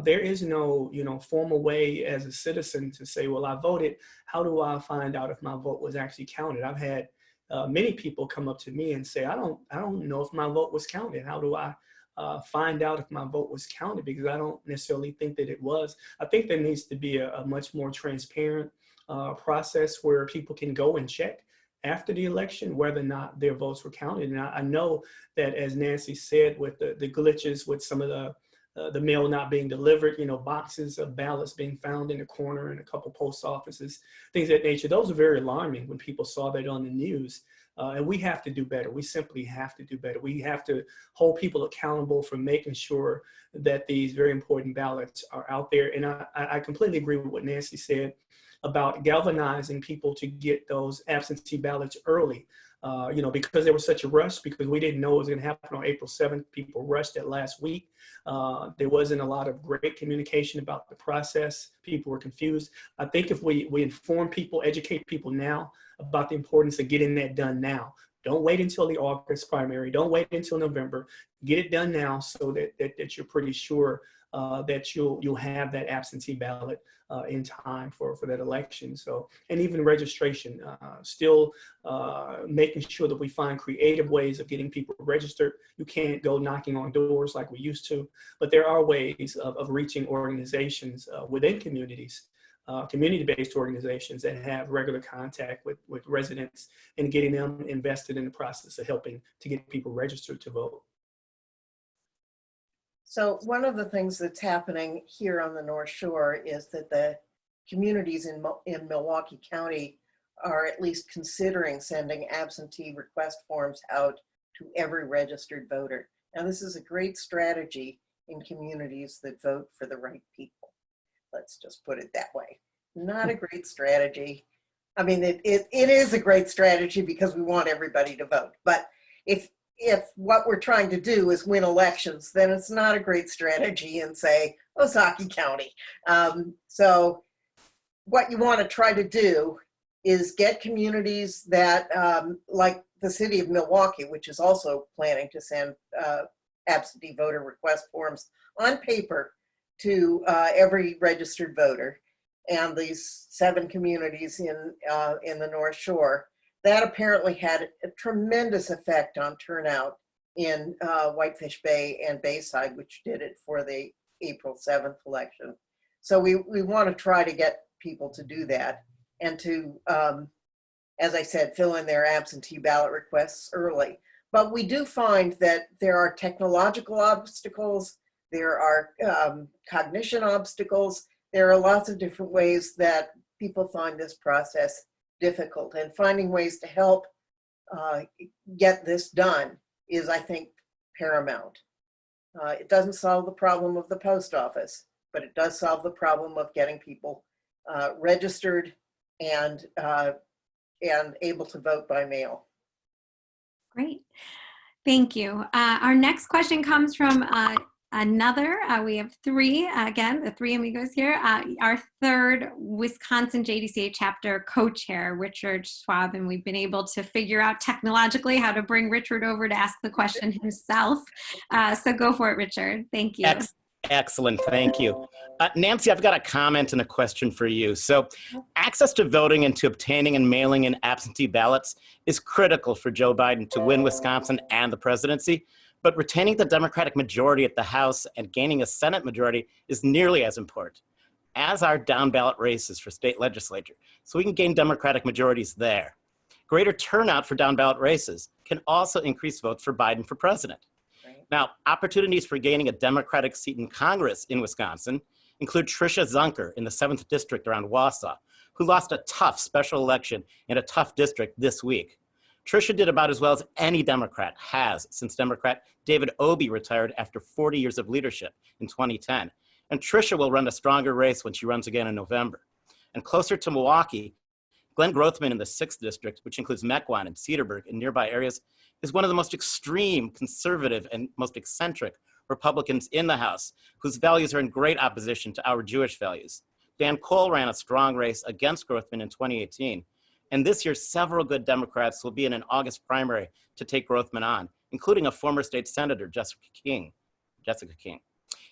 There is no, you know, formal way as a citizen to say, well, I voted. How do I find out if my vote was actually counted? I've had many people come up to me and say, I don't know if my vote was counted. How do I find out if my vote was counted? Because I don't necessarily think that it was. I think there needs to be a much more transparent process where people can go and check after the election whether or not their votes were counted. And I know that, as Nancy said, with the glitches with some of the mail not being delivered, you know, boxes of ballots being found in the corner in a couple post offices, things of that nature, those are very alarming when people saw that on the news. And we have to do better. We simply have to do better. We have to hold people accountable for making sure that these very important ballots are out there. And I completely agree with what Nancy said about galvanizing people to get those absentee ballots early. You know, because there was such a rush, because we didn't know it was going to happen on April 7th. People rushed it last week. There wasn't a lot of great communication about the process. People were confused. I think if we inform people, educate people now about the importance of getting that done now. Don't wait until the August primary. Don't wait until November. Get it done now so that you're pretty sure that you'll have that absentee ballot in time for that election. So, and even registration, still making sure that we find creative ways of getting people registered. You can't go knocking on doors like we used to, but there are ways of reaching organizations within communities, community-based organizations that have regular contact with residents and getting them invested in the process of helping to get people registered to vote. So one of the things that's happening here on the North Shore is that the communities in Milwaukee County are at least considering sending absentee request forms out to every registered voter. Now, this is a great strategy in communities that vote for the right people. Let's just put it that way. Not a great strategy. I mean, it is a great strategy because we want everybody to vote. But if what we're trying to do is win elections, then it's not a great strategy in, say, Osage County. So what you want to try to do is get communities that, like the city of Milwaukee, which is also planning to send absentee voter request forms on paper to every registered voter, and these 7 communities in the North Shore. That apparently had a tremendous effect on turnout in Whitefish Bay and Bayside, which did it for the April 7th election. So we want to try to get people to do that and to, as I said, fill in their absentee ballot requests early. But we do find that there are technological obstacles, there are cognition obstacles, there are lots of different ways that people find this process difficult, and finding ways to help get this done is, I think, paramount. It doesn't solve the problem of the post office, but it does solve the problem of getting people registered and able to vote by mail. Great. Thank you. Our next question comes from another, we have three, again, the three amigos here. Our third Wisconsin JDCA chapter co-chair, Richard Schwalb, and we've been able to figure out technologically how to bring Richard over to ask the question himself. So go for it, Richard. Thank you. Excellent, thank you. Nancy, I've got a comment and a question for you. So access to voting and to obtaining and mailing in absentee ballots is critical for Joe Biden to win Wisconsin and the presidency, but retaining the Democratic majority at the House and gaining a Senate majority is nearly as important, as are down ballot races for state legislature, so we can gain Democratic majorities there. Greater turnout for down ballot races can also increase votes for Biden for president. Now, opportunities for gaining a Democratic seat in Congress in Wisconsin include Tricia Zunker in the 7th District around Wausau, who lost a tough special election in a tough district this week. Tricia did about as well as any Democrat has since Democrat David Obey retired after 40 years of leadership in 2010. And Tricia will run a stronger race when she runs again in November. And closer to Milwaukee, Glenn Grothman in the 6th District, which includes Mequon and Cedarburg and nearby areas, is one of the most extreme, conservative, and most eccentric Republicans in the House, whose values are in great opposition to our Jewish values. Dan Cole ran a strong race against Grothman in 2018. And this year, several good Democrats will be in an August primary to take Grothman on, including a former state senator, Jessica King.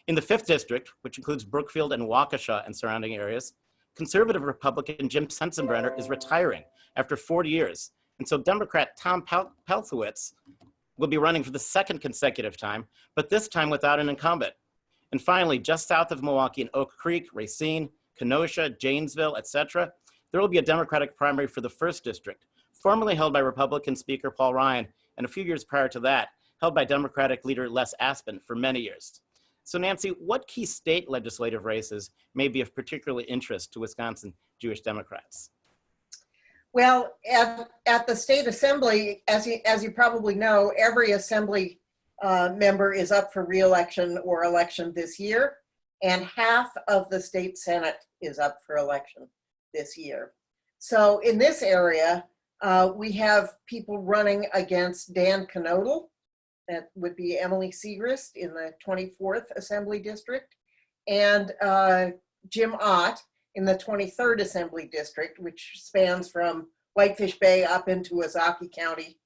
In the 5th District, which includes Brookfield and Waukesha and surrounding areas, conservative Republican Jim Sensenbrenner is retiring after 40 years. And so Democrat Tom Peltzowitz will be running for the 2nd consecutive time, but this time without an incumbent. And finally, just south of Milwaukee in Oak Creek, Racine, Kenosha, Janesville, etc., there will be a Democratic primary for the 1st District, formerly held by Republican Speaker Paul Ryan, and a few years prior to that, held by Democratic leader Les Aspin for many years. So Nancy, what key state legislative races may be of particular interest to Wisconsin Jewish Democrats? Well, at the state assembly, as you probably know, every assembly member is up for re-election or election this year, and half of the state senate is up for election this year. So in this area, we have people running against Dan Knodel, that would be Emily Segrist in the 24th Assembly District, and Jim Ott in the 23rd Assembly District, which spans from Whitefish Bay up into Ozaukee County.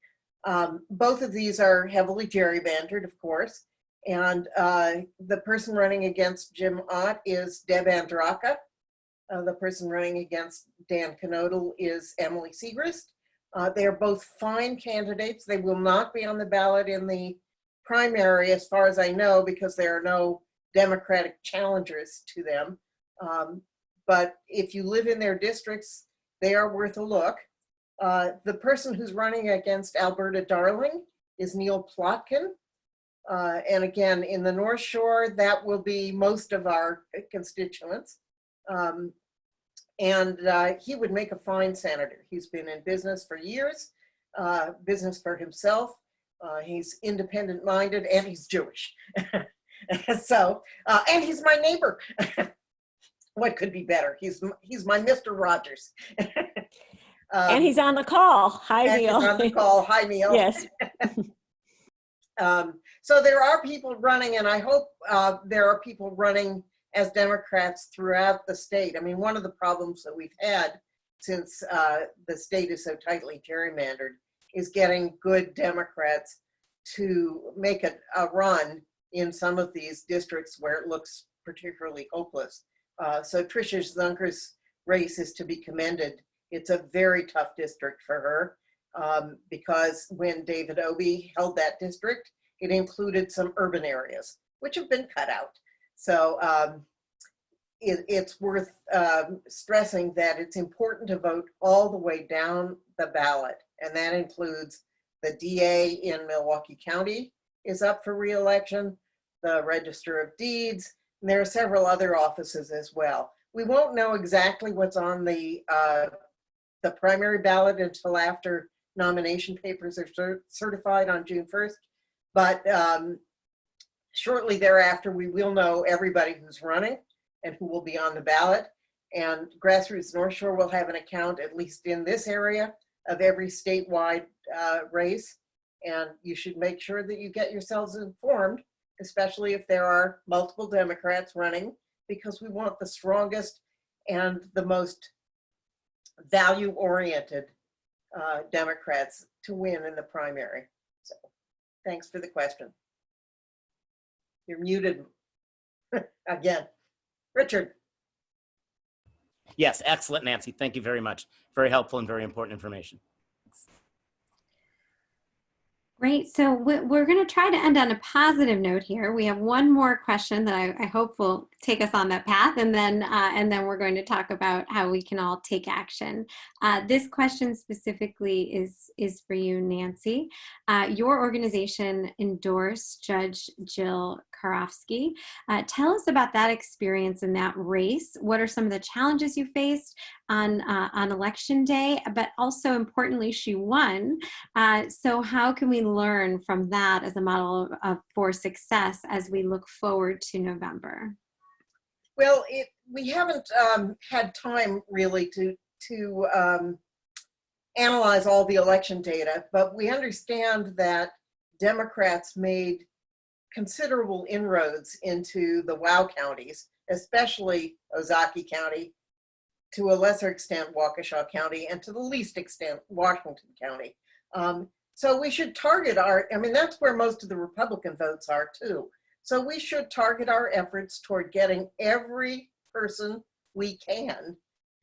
Both of these are heavily gerrymandered, of course, and the person running against Jim Ott is Deb Andraka. The person running against Dan Knodel is Emily Segrist. They are both fine candidates. They will not be on the ballot in the primary, as far as I know, because there are no Democratic challengers to them. But if you live in their districts, they are worth a look. The person who's running against Alberta Darling is Neil Plotkin. And again, in the North Shore, that will be most of our constituents. And he would make a fine senator. He's been in business for years, business for himself. He's independent-minded, and he's Jewish. So, and he's my neighbor. What could be better? He's my Mr. Rogers. And he's on the call. Hi, Neil. He's on the call. Hi, Neil. Yes. So there are people running, and I hope there are people running as Democrats throughout the state. I mean, one of the problems that we've had since the state is so tightly gerrymandered is getting good Democrats to make a run in some of these districts where it looks particularly hopeless. So Tricia Zunker's race is to be commended. It's a very tough district for her because when David Obey held that district, it included some urban areas, which have been cut out. So it's worth stressing that it's important to vote all the way down the ballot. And that includes the DA in Milwaukee County is up for re-election, the Register of Deeds, and there are several other offices as well. We won't know exactly what's on the primary ballot until after nomination papers are certified on June 1st. But shortly thereafter, we will know everybody who's running and who will be on the ballot. And Grassroots North Shore will have an account, at least in this area, of every statewide race. And you should make sure that you get yourselves informed especially if there are multiple Democrats running, because we want the strongest and the most value-oriented Democrats to win in the primary. So thanks for the question. You're muted again. Richard. Yes, excellent, Nancy. Thank you very much. Very helpful and very important information. Great. So we're going to try to end on a positive note here. We have one more question that I hope will take us on that path, and then we're going to talk about how we can all take action. This question specifically is for you, Nancy. Your organization endorsed Judge Jill Karofsky. Tell us about that experience in that race. What are some of the challenges you faced on election day? But also importantly, she won. So how can we learn from that as a model for success as we look forward to November? Well, we haven't had time really to analyze all the election data, but we understand that Democrats made considerable inroads into the WOW counties, especially Ozaukee County, to a lesser extent Waukesha County, and to the least extent Washington County. So we should target that's where most of the Republican votes are too. So we should target our efforts toward getting every person we can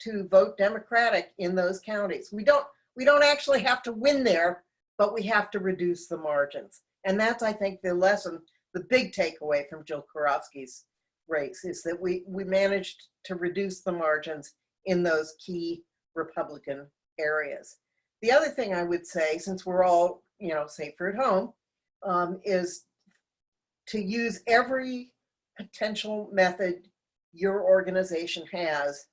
to vote Democratic in those counties. We don't actually have to win there, but we have to reduce the margins. And that's, I think, the lesson, the big takeaway from Jill Karofsky's race, is that we managed to reduce the margins in those key Republican areas. The other thing I would say, since we're all, safer at home, is to use every potential method your organization has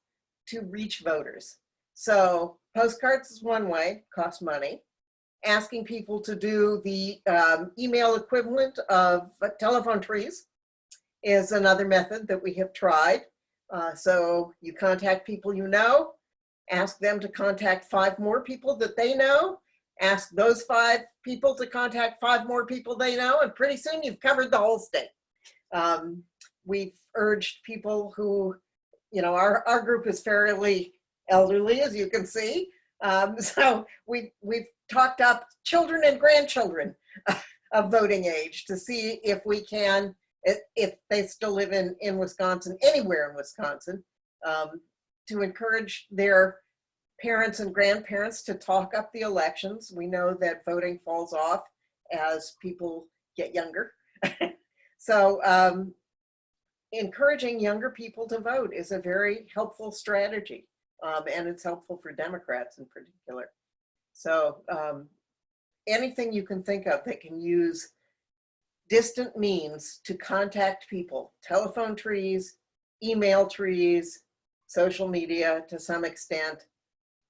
to reach voters. So postcards is one way, costs money. Asking people to do the email equivalent of telephone trees is another method that we have tried. So you contact people you know, ask them to contact 5 more people that they know, ask those 5 people to contact 5 more people they know, and pretty soon you've covered the whole state. We've urged people who, our group is fairly elderly, as you can see. So we've talked up children and grandchildren of voting age to see if we can, if they still live in Wisconsin, anywhere in Wisconsin, to encourage their parents and grandparents to talk up the elections. We know that voting falls off as people get younger. So encouraging younger people to vote is a very helpful strategy, and it's helpful for Democrats in particular. So anything you can think of that can use distant means to contact people, telephone trees, email trees, social media to some extent,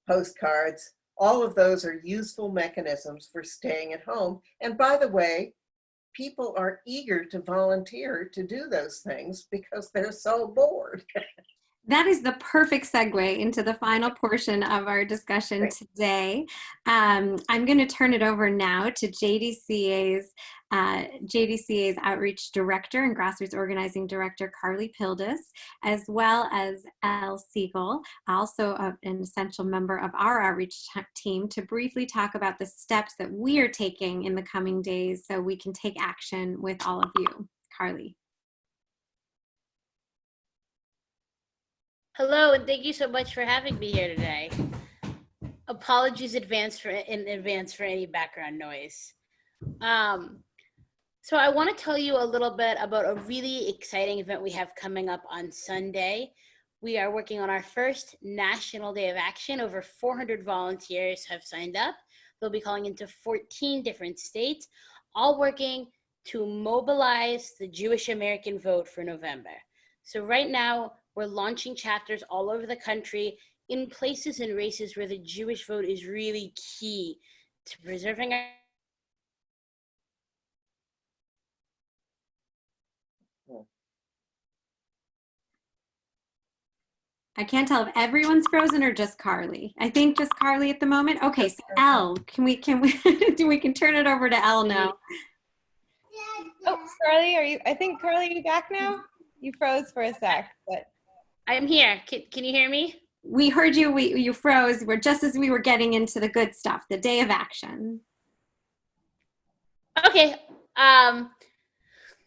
postcards, all of those are useful mechanisms for staying at home. And by the way, people are eager to volunteer to do those things because they're so bored. That is the perfect segue into the final portion of our discussion today. I'm going to turn it over now to JDCA's Outreach Director and Grassroots Organizing Director, Carly Pildes, as well as Elle Siegel, also an essential member of our outreach team, to briefly talk about the steps that we are taking in the coming days so we can take action with all of you. Carly. Hello, and thank you so much for having me here today. Apologies in advance for any background noise. So I want to tell you a little bit about a really exciting event we have coming up on Sunday. We are working on our first National Day of Action. Over 400 volunteers have signed up. They'll be calling into 14 different states, all working to mobilize the Jewish American vote for November. So right now, we're launching chapters all over the country in places and races where the Jewish vote is really key to preserving our. I can't tell if everyone's frozen or just Carly. I think just Carly at the moment. Okay, so Elle, can we turn it over to Elle now? Oh, Carly, I think, Carly, are you back now? You froze for a sec, but. I'm here. Can you hear me? We heard you, you froze. We're just as we were getting into the good stuff, the day of action. Okay.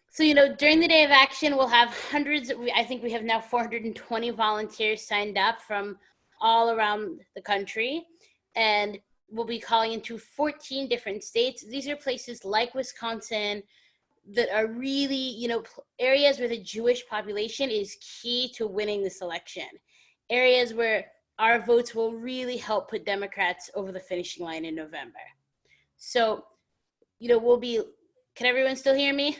So, during the day of action, we'll have hundreds, I think we have now 420 volunteers signed up from all around the country. And we'll be calling into 14 different states. These are places like Wisconsin that are really, areas where the Jewish population is key to winning this election. Areas where our votes will really help put Democrats over the finishing line in November. So, can everyone still hear me?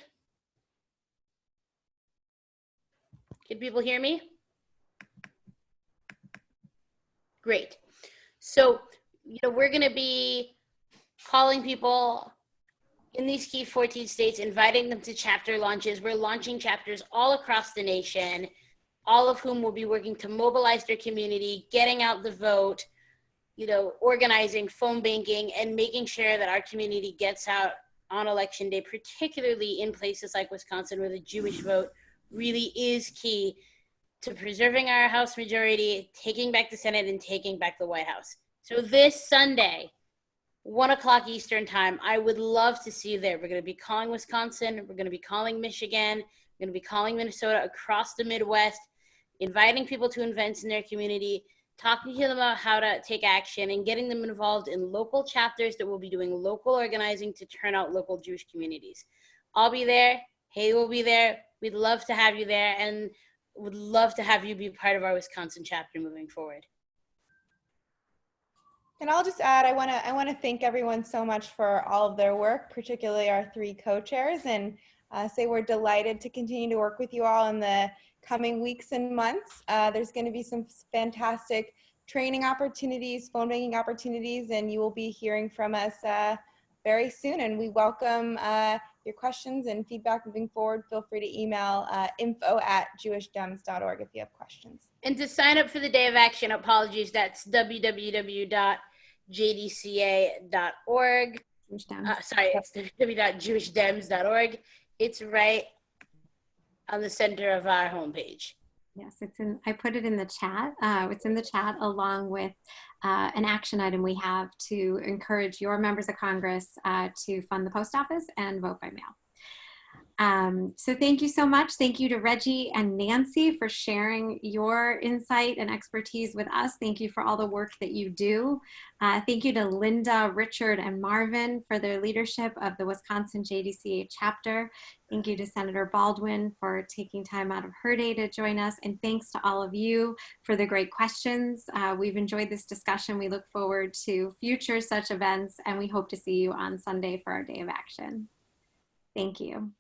Can people hear me? Great. So, we're going to be calling people in these key 14 states, inviting them to chapter launches. We're launching chapters all across the nation, all of whom will be working to mobilize their community, getting out the vote, organizing, phone banking, and making sure that our community gets out on election day, particularly in places like Wisconsin, where the Jewish vote really is key to preserving our House majority, taking back the Senate, and taking back the White House. So this Sunday, 1 o'clock Eastern time, I would love to see you there. We're going to be calling Wisconsin. We're going to be calling Michigan. We're going to be calling Minnesota, across the Midwest, inviting people to events in their community, talking to them about how to take action, and getting them involved in local chapters that will be doing local organizing to turn out local Jewish communities. I'll be there. Haley will be there. We'd love to have you there, and would love to have you be part of our Wisconsin chapter moving forward. And I'll just add, I want to thank everyone so much for all of their work, particularly our three co-chairs, and say we're delighted to continue to work with you all in the coming weeks and months. There's going to be some fantastic training opportunities, phone banking opportunities, and you will be hearing from us very soon. And we welcome your questions and feedback moving forward. Feel free to email info@jewishdems.org if you have questions. And to sign up for the day of action, apologies, that's www.jdca.org. Sorry, it's www.jewishdem's.org. It's right on the center of our homepage. Yes, I put it in the chat. It's in the chat along with an action item we have to encourage your members of Congress to fund the post office and vote by mail. So thank you so much. Thank you to Reggie and Nancy for sharing your insight and expertise with us. Thank you for all the work that you do. Thank you to Linda, Richard, and Marvin for their leadership of the Wisconsin JDCA chapter. Thank you to Senator Baldwin for taking time out of her day to join us. And thanks to all of you for the great questions. We've enjoyed this discussion. We look forward to future such events, and we hope to see you on Sunday for our day of action. Thank you.